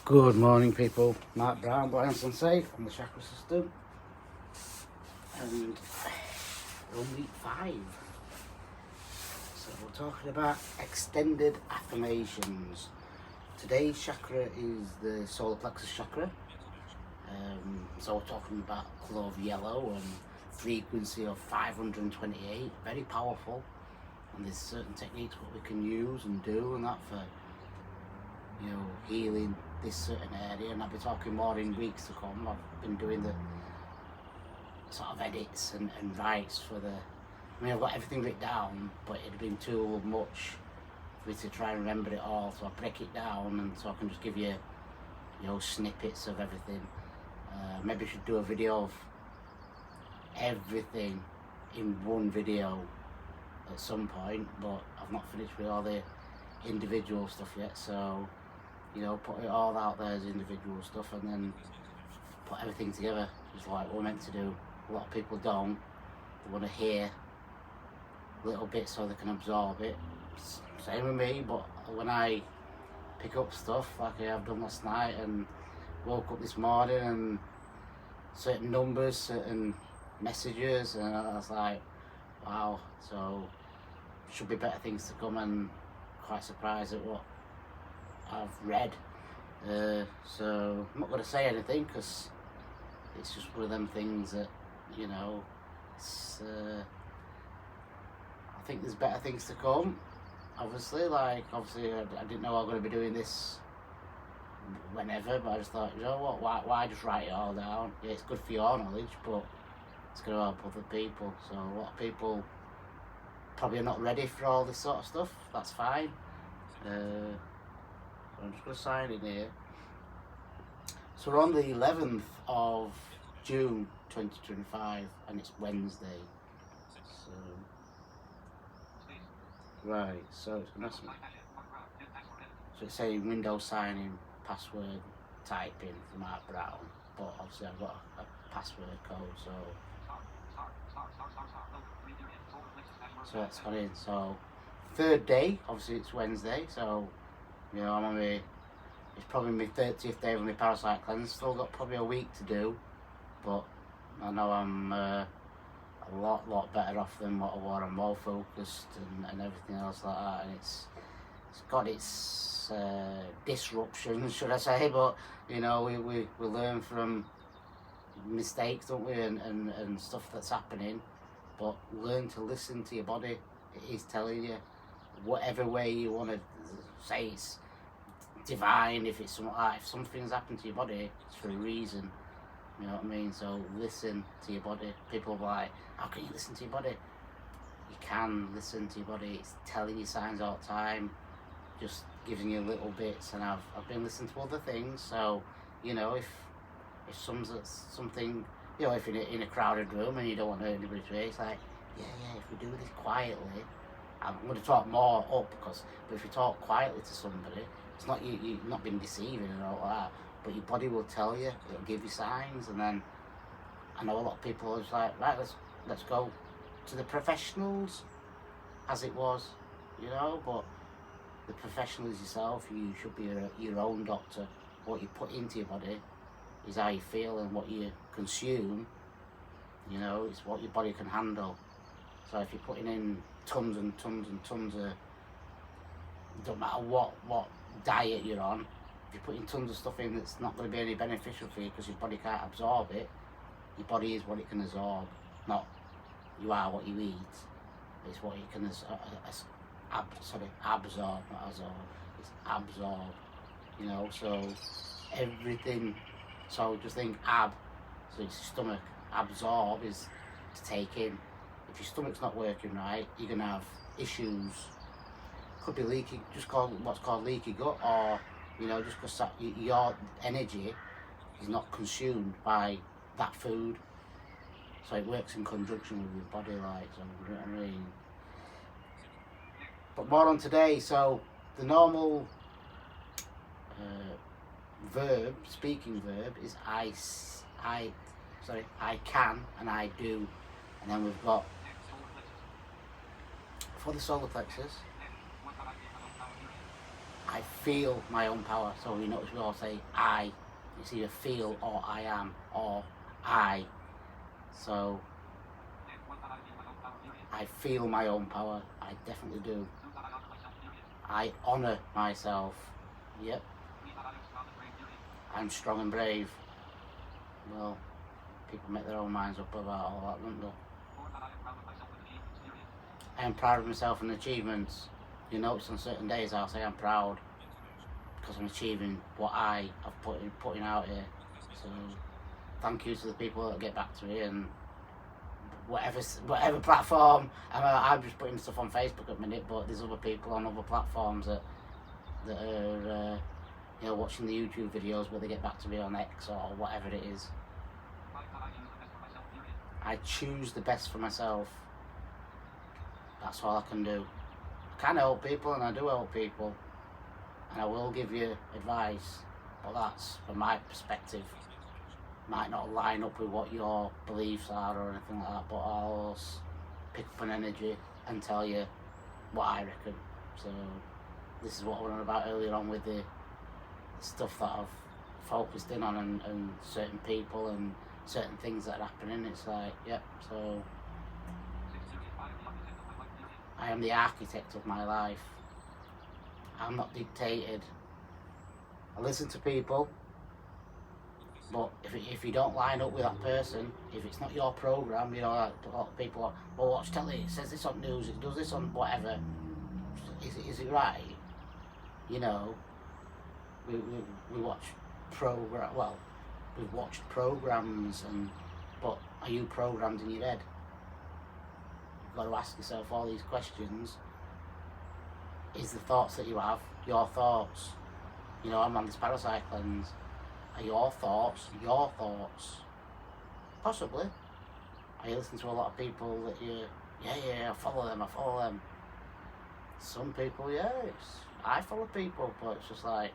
Good morning, people. Mark Brown, Blind Sensei on the chakra system, and we're on week 5. So we're talking about extended affirmations. Today's chakra is the solar plexus chakra. So we're talking about colour of yellow and frequency of 528. Very powerful, and there's certain techniques what we can use and do, and that for healing this certain area, and I'll be talking more in weeks to come. I've been doing the sort of edits and writes for I've got everything written down, but it'd been too much for me to try and remember it all, so I break it down and so I can just give you snippets of everything. Maybe I should do a video of everything in one video at some point, but I've not finished with all the individual stuff yet, so put it all out there as individual stuff and then put everything together, just like we're meant to do. A lot of people don't. They want to hear little bits so they can absorb it. Same with me, but when I pick up stuff like I've done last night and woke up this morning and certain numbers, certain messages, and I was like, wow, so should be better things to come, and quite surprised at what I've read. So I'm not going to say anything because it's just one of them things that it's, I think there's better things to come. Obviously I didn't know I was going to be doing this whenever, but I just thought, why just write it all down? Yeah, it's good for your knowledge, but it's going to help other people. So a lot of people probably are not ready for all this sort of stuff. That's fine. I'm just going to sign in here. So we're on the 11th of June 2025 and it's Wednesday. So right, so it's going to ask me. So it's saying Windows signing, password typing for Mark Brown, but obviously I've got a password code, so that's gone in. So third day, obviously it's Wednesday, so I'm on it's probably my 30th day of my parasite cleanse. Still got probably a week to do, but I know I'm a lot better off than what I was. I'm more focused and everything else like that, and it's got its disruptions, should I say, but we learn from mistakes, don't we, and stuff that's happening, but learn to listen to your body. It is telling you whatever way you want to say it's divine. If it's if something's happened to your body, it's for a reason. You know what I mean? So listen to your body. People are like, how can you listen to your body? You can listen to your body. It's telling you signs all the time, just giving you little bits. And I've been listening to other things. So if something if you're in a crowded room and you don't want to hurt anybody's face, it's like if we do this quietly, I'm going to talk more up, but if you talk quietly to somebody, it's not you've not been deceiving and all that, but your body will tell you, it'll give you signs. And then I know a lot of people are just like, right, let's go to the professionals, as it was, but the professional is yourself. You should be your own doctor. What you put into your body is how you feel, and what you consume, it's what your body can handle. So if you're putting in tons and tons and tons of, it don't matter what diet you're on, if you're putting tons of stuff in that's not going to be any beneficial for you because your body can't absorb it. Your body is what it can absorb, not you are what you eat. It's what you can absorb, not absorb. It's absorb, so everything. So just think so it's your stomach. Absorb is to take in. If your stomach's not working right, you're going to have issues. Could be leaky, what's called leaky gut, or just because your energy is not consumed by that food. So it works in conjunction with your body, so you know what I mean. But more on today. So the normal speaking verb is I can and I do, and then we've got for the solar plexus, I feel my own power. So you notice we all say I. It's either feel or I am or I. So I feel my own power. I definitely do. I honour myself. Yep. I'm strong and brave. Well, people make their own minds up about all that, don't they? I am proud of myself and achievements. You notice on certain days I'll say I'm proud because I'm achieving what I have putting out here. So thank you to the people that get back to me, and whatever platform. I'm just putting stuff on Facebook at the minute, but there's other people on other platforms that are watching the YouTube videos where they get back to me on X or whatever it is. I choose the best for myself. That's all I can do. I can help people, and I do help people, and I will give you advice, but that's from my perspective. Might not line up with what your beliefs are or anything like that, but I'll pick up an energy and tell you what I reckon. So this is what I went about earlier on with the stuff that I've focused in on, and certain people and certain things that are happening. It's like, yep, so I am the architect of my life. I'm not dictated. I listen to people, but if you don't line up with that person, if it's not your program, like a lot of people are, well, watch telly, it says this on news, it does this on whatever. Is it right? We watch we've watched programs, but are you programmed in your head? You've got to ask yourself all these questions. Is the thoughts that you have your thoughts? I'm on this parasite cleanse. Are your thoughts your thoughts? Possibly. I listen to a lot of people that I follow them. Some people, yes, I follow people, but it's just like,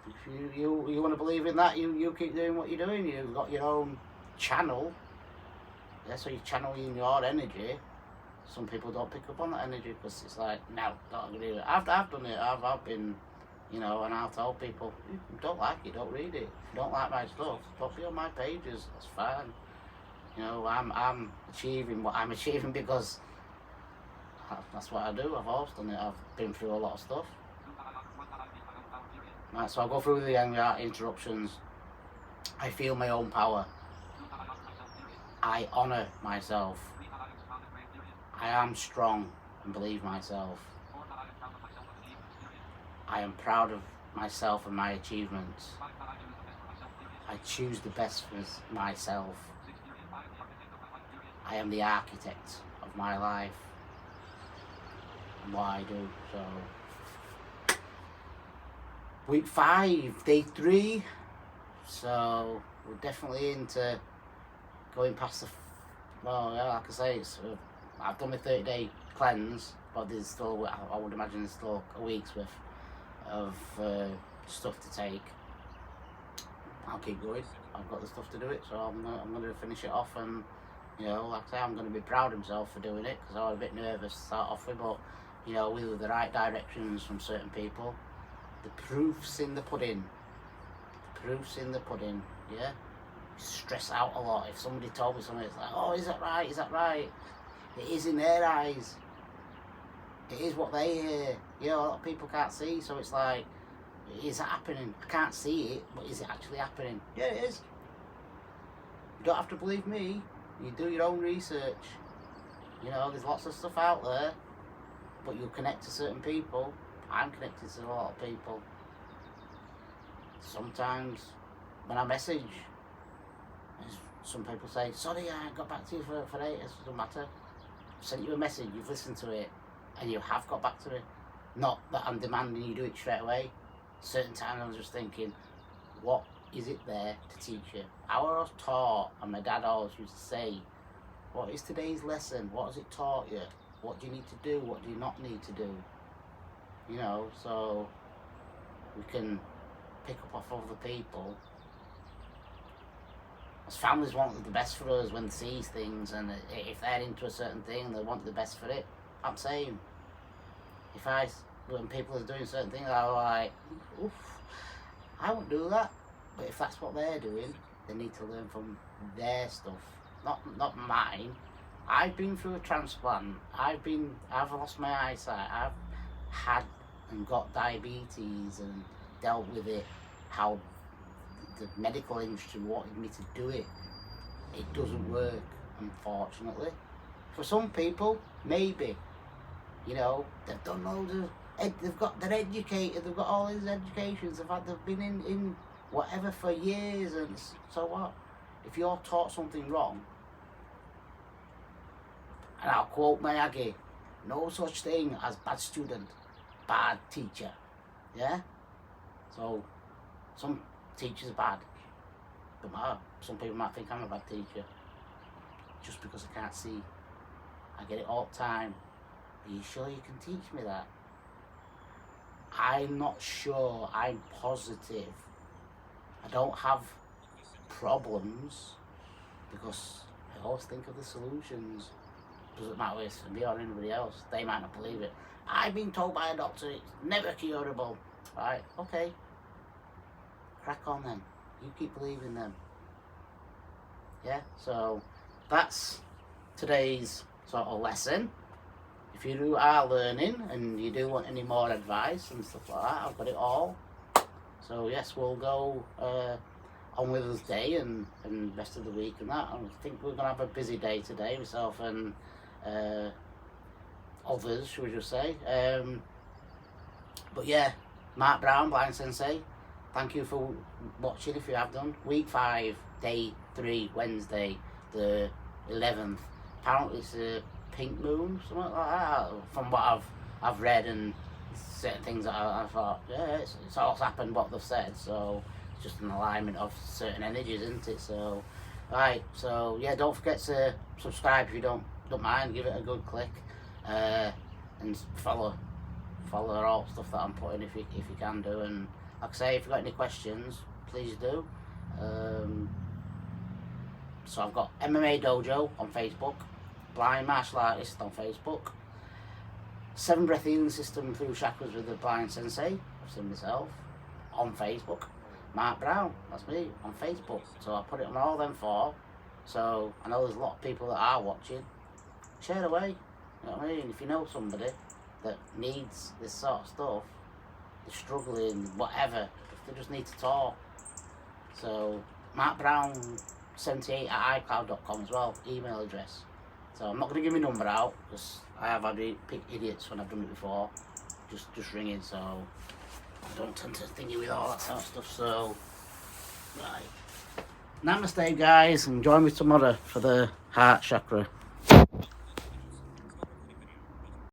if you want to believe in that, you keep doing what you're doing. You've got your own channel. Yeah, so you're channeling your energy. Some people don't pick up on that energy because it's like, no, don't agree with it. I've done it. I've been, and I'll tell people, if you don't like it, don't read it. If you don't like my stuff, don't be on my pages. That's fine. I'm achieving what I'm achieving because that's what I do. I've always done it. I've been through a lot of stuff. Right, so I'll go through the end without interruptions. I feel my own power. I honour myself. I am strong and believe myself. I am proud of myself and my achievements. I choose the best for myself. I am the architect of my life and what I do. So week 5, day 3. So we're definitely into going past like I say, I've done my 30-day cleanse, but there's still, I would imagine there's still a week's worth of stuff to take. I'll keep going. I've got the stuff to do it, so I'm going to finish it off, and like I say, I'm going to be proud of myself for doing it, because I was a bit nervous to start off with, but with the right directions from certain people, the proof's in the pudding. The proof's in the pudding. Yeah. Stress out a lot. If somebody told me something, it's like, oh, is that right? Is that right? It is in their eyes. It is what they hear. A lot of people can't see, so it's like, is that happening? I can't see it, but is it actually happening? Yeah, it is. You don't have to believe me. You do your own research. There's lots of stuff out there, but you'll connect to certain people. I'm connected to a lot of people. Sometimes when I message, some people say, sorry, I got back to you for 8, it doesn't matter. I've sent you a message, you've listened to it, and you have got back to me. Not that I'm demanding you do it straight away. Certain times I'm just thinking, what is it there to teach you? I was taught, and my dad always used to say, what is today's lesson? What has it taught you? What do you need to do? What do you not need to do? So we can pick up off other people. As families want the best for us when they see things, and if they're into a certain thing, they want the best for it. I'm saying, if I when people are doing certain things, I'm like, oof, I won't do that. But if that's what they're doing, they need to learn from their stuff, not mine. I've been through a transplant. I've lost my eyesight. I've had and got diabetes and dealt with it. How the medical industry wanted me to do it. It doesn't work, unfortunately. For some people, maybe. You know, they've done loads of. They're educated. They've got all these educations. They've been in whatever for years, and so what? If you're taught something wrong, and I'll quote Miyagi, no such thing as bad student, bad teacher. Yeah? So, some teachers are bad. Don't matter. Some people might think I'm a bad teacher. Just because I can't see. I get it all the time. Are you sure you can teach me that? I'm not sure. I'm positive. I don't have problems because I always think of the solutions. Doesn't matter if it's me or anybody else. They might not believe it. I've been told by a doctor it's never curable. Right, okay. Crack on then. You keep believing them. Yeah, so that's today's sort of lesson. If you are learning and you do want any more advice and stuff like that, I've got it all. So yes, we'll go on with this day and rest of the week and that. I think we're going to have a busy day today, myself and others, should we just say. But yeah, Mark Brown, Blind Sensei, thank you for watching if you have done. Week 5, day 3, Wednesday, the 11th. Apparently it's a pink moon, something like that, from what I've read and certain things that I thought, yeah, it's all happened what they've said, so it's just an alignment of certain energies, isn't it? So, right, so yeah, don't forget to subscribe if you don't mind, give it a good click, and follow all stuff that I'm putting if you can do, and like I say, if you've got any questions, please do. So I've got MMA Dojo on Facebook, Blind Martial Artist on Facebook, 7 Breath Healing System through Chakras with the Blind Sensei, I've seen myself, on Facebook. Mark Brown, that's me, on Facebook. So I put it on all them 4. So I know there's a lot of people that are watching. Share away, you know what I mean? If you know somebody that needs this sort of stuff, they're struggling, whatever, if they just need to talk. So Mark Brown 78 at iCloud.com as well, email address. So I'm not going to give my number out because I have had idiots when I've done it before, just ringing, so I don't tend to thingy with all that sort of stuff. So, right. Namaste guys, and join me tomorrow for the heart chakra.